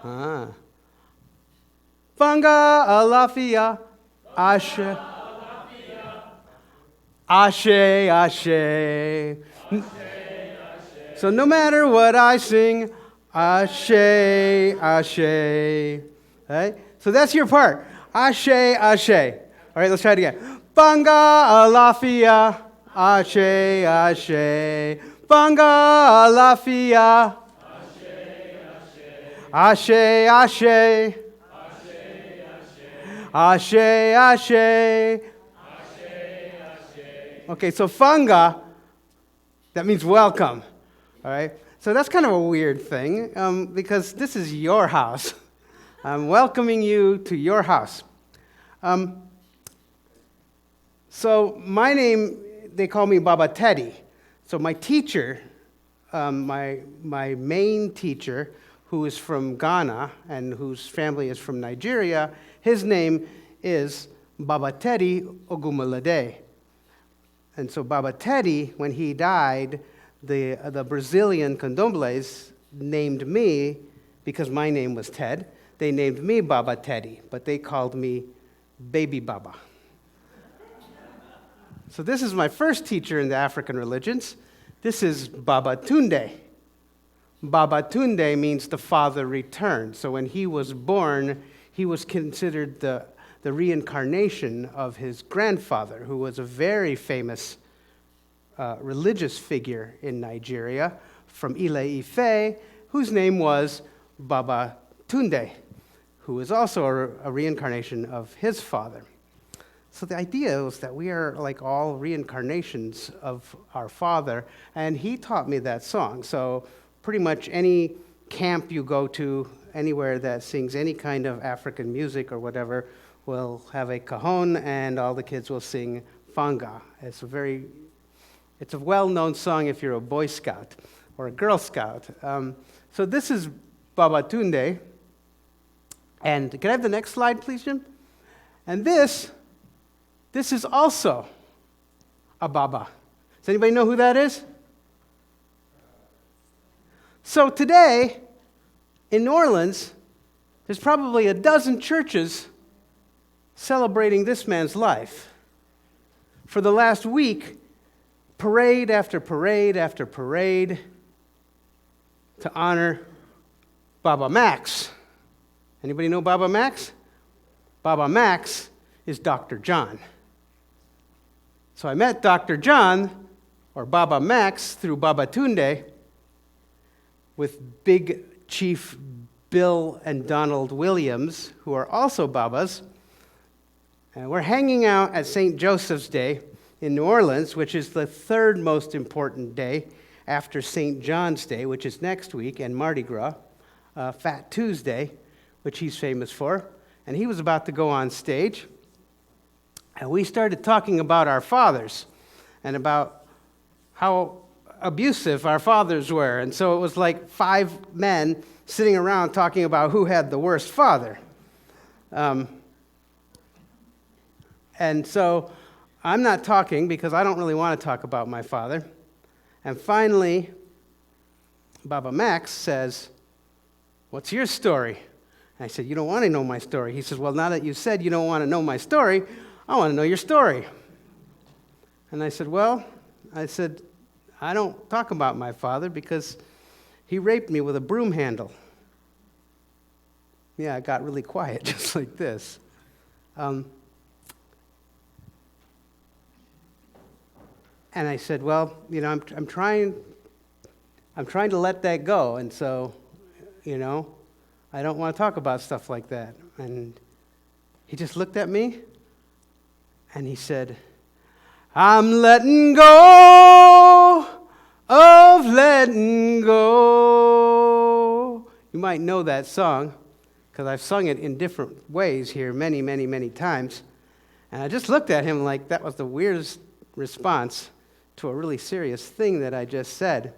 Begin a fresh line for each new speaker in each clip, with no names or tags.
Ah. Fanga alafia, ashe, ashe, ashe. So no matter what I sing, ashe, ashe. Right? So that's your part. Ashe, ashe. All right, let's try it again. Fanga alafia, ashe, ashe. Fanga alafia, ashe, ashe. Ashe, ashe. Okay, so fanga, that means welcome. All right? So that's kind of a weird thing because this is your house. I'm welcoming you to your house. So my name, they call me Baba Teddy. So my teacher, my main teacher, who is from Ghana and whose family is from Nigeria, his name is Baba Teddy Ogumalade. And so Baba Teddy, when he died, the Brazilian candombles named me, because my name was Ted, they named me Baba Teddy, but they called me Baby Baba. So this is my first teacher in the African religions. This is Baba Tunde. Baba Tunde means the father returned. So when he was born, he was considered the reincarnation of his grandfather, who was a very famous religious figure in Nigeria from Ile-Ife, whose name was Baba Tunde, who was also a reincarnation of his father. So the idea was that we are like all reincarnations of our father, and he taught me that song. So pretty much any camp you go to, anywhere that sings any kind of African music or whatever, will have a cajon, and all the kids will sing fanga. It's a well-known song if you're a Boy Scout or a Girl Scout. So this is Baba Tunde. And can I have the next slide, please, Jim? And this is also a Baba. Does anybody know who that is? So today, in New Orleans, there's probably a dozen churches celebrating this man's life. For the last week, parade after parade after parade to honor Baba Max. Anybody know Baba Max? Baba Max is Dr. John. So I met Dr. John, or Baba Max, through Baba Tunde with Big Chief Bill and Donald Williams, who are also Babas. And we're hanging out at St. Joseph's Day in New Orleans, which is the third most important day after St. John's Day, which is next week, and Mardi Gras, Fat Tuesday, which he's famous for. And he was about to go on stage. And we started talking about our fathers and about how abusive our fathers were. And so it was like 5 men sitting around talking about who had the worst father. And so I'm not talking because I don't really want to talk about my father. And finally, Baba Max says, "What's your story?" And I said, "You don't want to know my story." He says, "Well, now that you said you don't want to know my story, I want to know your story." And I said, I don't talk about my father because he raped me with a broom handle. Yeah, it got really quiet, just like this. And I said, well, I'm trying to let that go, and so, I don't want to talk about stuff like that. And he just looked at me, and he said, "I'm letting go of letting go." You might know that song, because I've sung it in different ways here many, many, many times. And I just looked at him like that was the weirdest response to a really serious thing that I just said.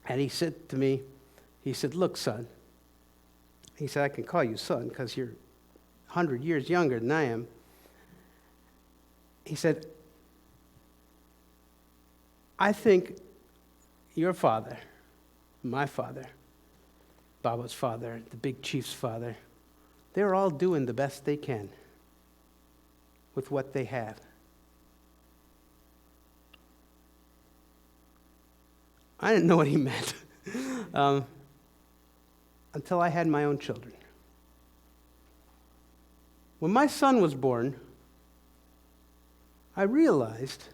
And he said to me, "Look, son." He said, "I can call you son because you're 100 years younger than I am." He said, "I think your father, my father, Baba's father, the big chief's father, they're all doing the best they can with what they have. I didn't know what he meant until I had my own children. When my son was born, I realized,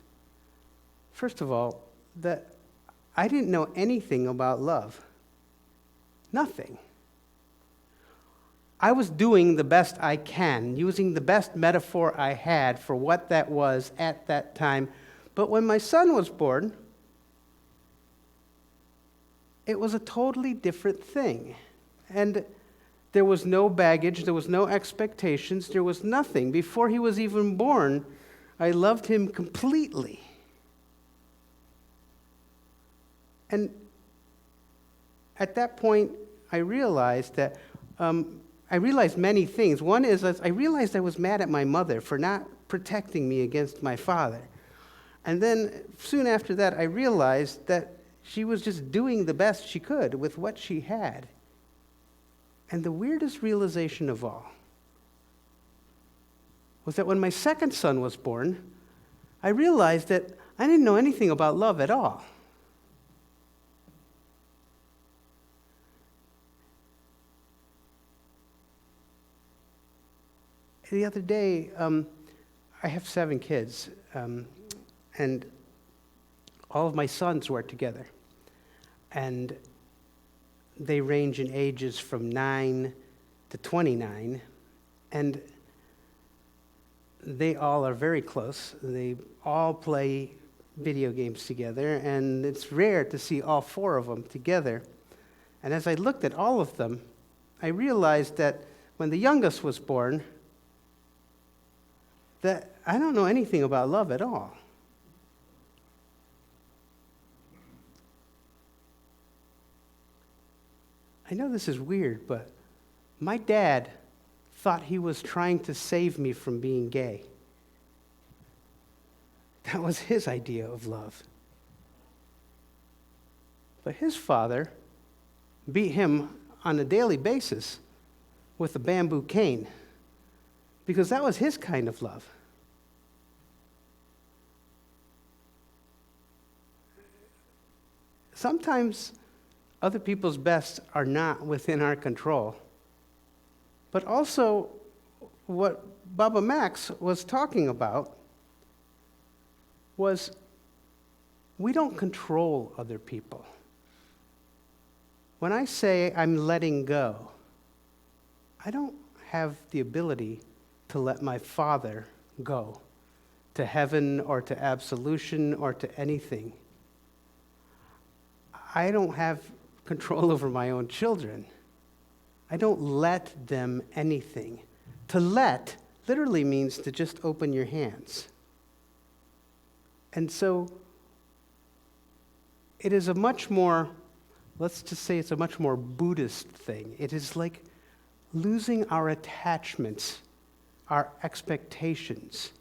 first of all, that I didn't know anything about love. Nothing. I was doing the best I can, using the best metaphor I had for what that was at that time. But when my son was born, it was a totally different thing. And there was no baggage, there was no expectations, there was nothing. Before he was even born, I loved him completely. And at that point, I realized that I realized many things. One is that I realized I was mad at my mother for not protecting me against my father. And then soon after that, I realized that she was just doing the best she could with what she had. And the weirdest realization of all was that when my second son was born, I realized that I didn't know anything about love at all. The other day, I have 7 kids, and all of my sons were together. And they range in ages from 9 to 29, and they all are very close. They all play video games together, and it's rare to see all 4 of them together. And as I looked at all of them, I realized that when the youngest was born, that I don't know anything about love at all. I know this is weird, but my dad thought he was trying to save me from being gay. That was his idea of love. But his father beat him on a daily basis with a bamboo cane, because that was his kind of love. Sometimes other people's bests are not within our control. But also, what Baba Max was talking about was we don't control other people. When I say I'm letting go, I don't have the ability to let my father go to heaven or to absolution or to anything. I don't have control over my own children. I don't let them anything. To let literally means to just open your hands. And so it is a much more, let's just say it's a much more Buddhist thing. It is like losing our attachments, our expectations,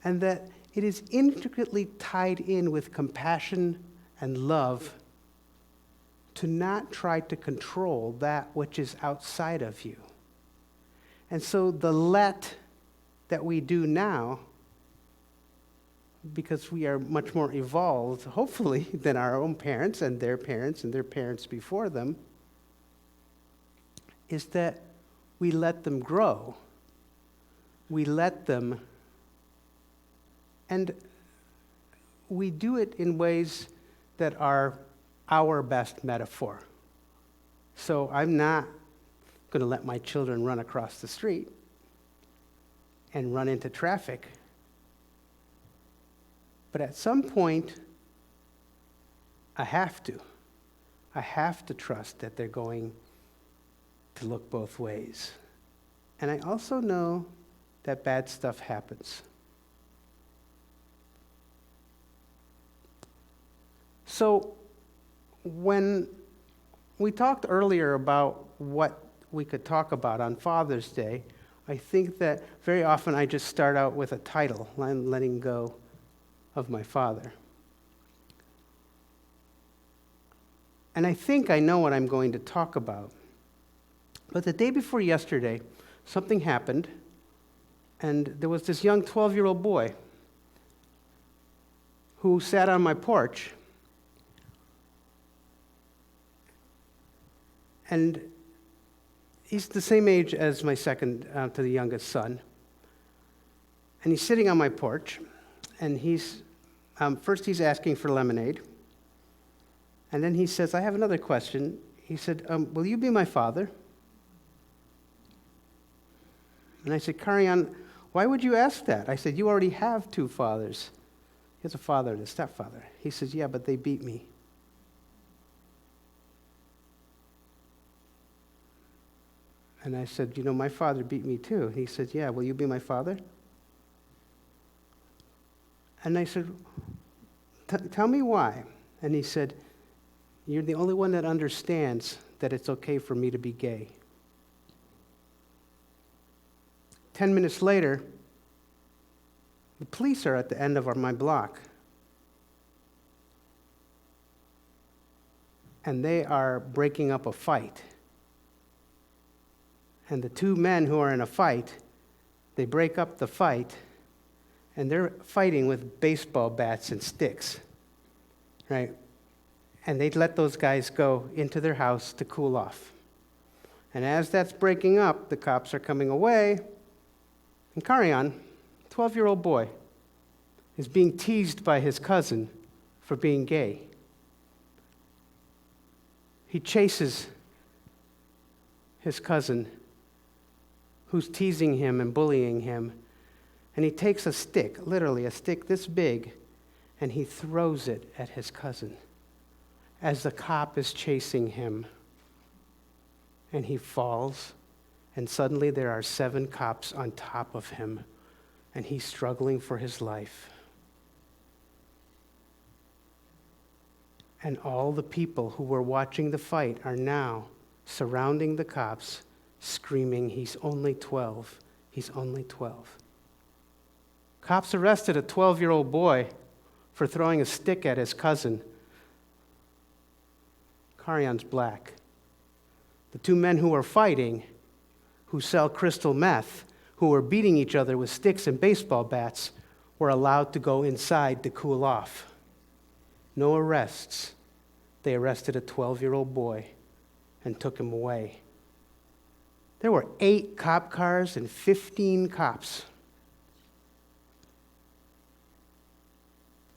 and that it is intricately tied in with compassion and love to not try to control that which is outside of you. And so the let that we do now, because we are much more evolved, hopefully, than our own parents and their parents before them, is that we let them grow. We let them, and we do it in ways that are our best metaphor. So I'm not going to let my children run across the street and run into traffic. But at some point, I have to. I have to trust that they're going to look both ways. And I also know that bad stuff happens. So when we talked earlier about what we could talk about on Father's Day, I think that very often I just start out with a title, I'm letting go of my father. And I think I know what I'm going to talk about. But the day before yesterday, something happened, and there was this young 12-year-old boy who sat on my porch, and he's the same age as my second to the youngest son. And he's sitting on my porch, and first he's asking for lemonade. And then he says, I have another question. He said, will you be my father? And I said, Karyan, why would you ask that? I said, you already have two fathers. He has a father and a stepfather. He says, yeah, but they beat me. And I said, my father beat me too. He said, yeah, will you be my father? And I said, tell me why. And he said, you're the only one that understands that it's okay for me to be gay. 10 minutes later, the police are at the end of my block. And they are breaking up a fight. And the two men who are in a fight, they break up the fight, and they're fighting with baseball bats and sticks, right? And they'd let those guys go into their house to cool off. And as that's breaking up, the cops are coming away, and Karyan, 12-year-old boy, is being teased by his cousin for being gay. He chases his cousin, who's teasing him and bullying him, and he takes a stick, literally a stick this big, and he throws it at his cousin as the cop is chasing him. And he falls, and suddenly there are 7 cops on top of him, and he's struggling for his life. And all the people who were watching the fight are now surrounding the cops, screaming, he's only 12, he's only 12. Cops arrested a 12-year-old boy for throwing a stick at his cousin. Karyan's black. The 2 men who are fighting, who sell crystal meth, who were beating each other with sticks and baseball bats, were allowed to go inside to cool off. No arrests. They arrested a 12-year-old boy and took him away. There were 8 cop cars and 15 cops.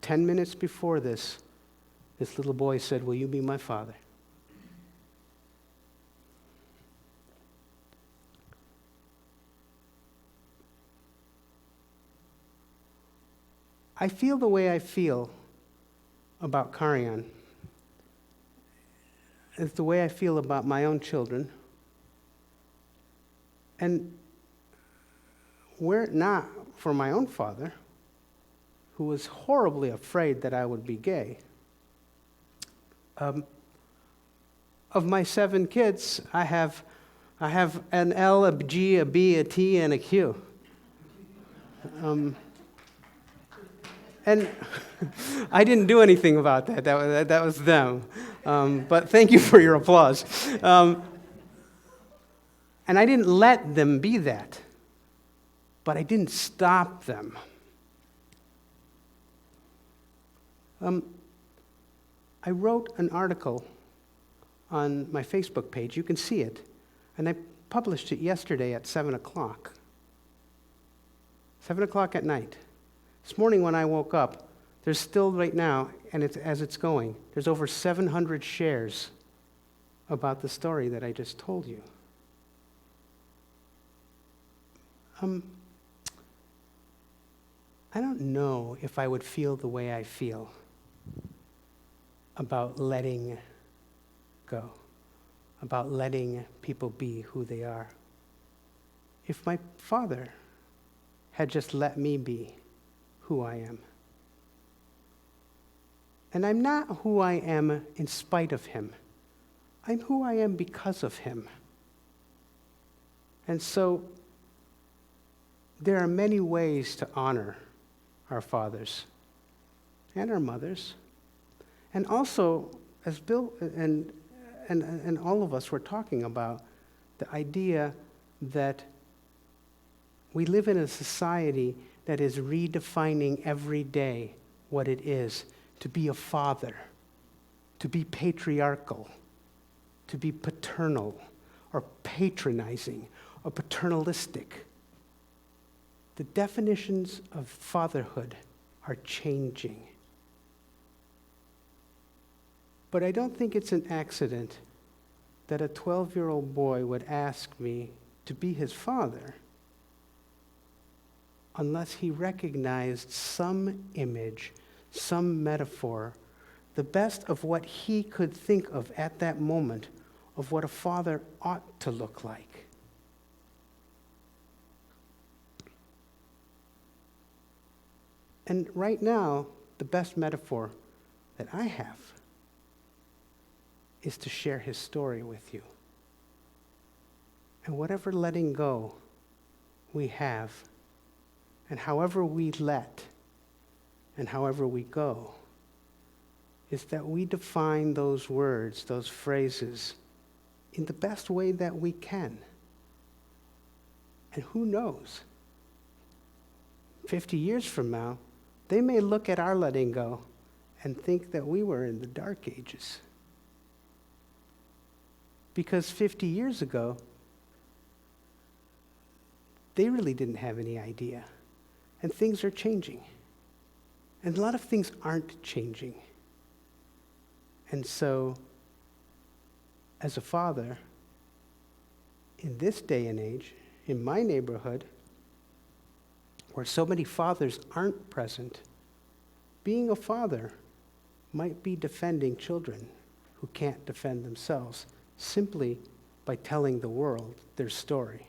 10 minutes before this little boy said, will you be my father? I feel the way I feel about Karyan. It's the way I feel about my own children. And were it not for my own father, who was horribly afraid that I would be gay, of my 7 kids, I have an L, a G, a B, a T, and a Q. And I didn't do anything about that. That was them. But thank you for your applause. And I didn't let them be that. But I didn't stop them. I wrote an article on my Facebook page. You can see it. And I published it yesterday at 7 o'clock. 7 o'clock at night. This morning when I woke up, there's still right now, and as it's going, there's over 700 shares about the story that I just told you. I don't know if I would feel the way I feel about letting go, about letting people be who they are. If my father had just let me be who I am. And I'm not who I am in spite of him. I'm who I am because of him. And so there are many ways to honor our fathers and our mothers. And also, as Bill and all of us were talking about, the idea that we live in a society that is redefining every day what it is to be a father, to be patriarchal, to be paternal, or patronizing, or paternalistic. The definitions of fatherhood are changing. But I don't think it's an accident that a 12-year-old boy would ask me to be his father unless he recognized some image, some metaphor, the best of what he could think of at that moment of what a father ought to look like. And right now, the best metaphor that I have is to share his story with you. And whatever letting go we have, and however we let, and however we go, is that we define those words, those phrases, in the best way that we can. And who knows? 50 years from now, they may look at our letting go and think that we were in the dark ages. Because 50 years ago, they really didn't have any idea. And things are changing. And a lot of things aren't changing. And so, as a father, in this day and age, in my neighborhood, where so many fathers aren't present, being a father might be defending children who can't defend themselves simply by telling the world their story.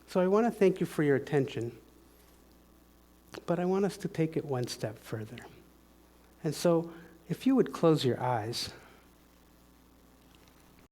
So I want to thank you for your attention, but I want us to take it one step further. And so if you would close your eyes,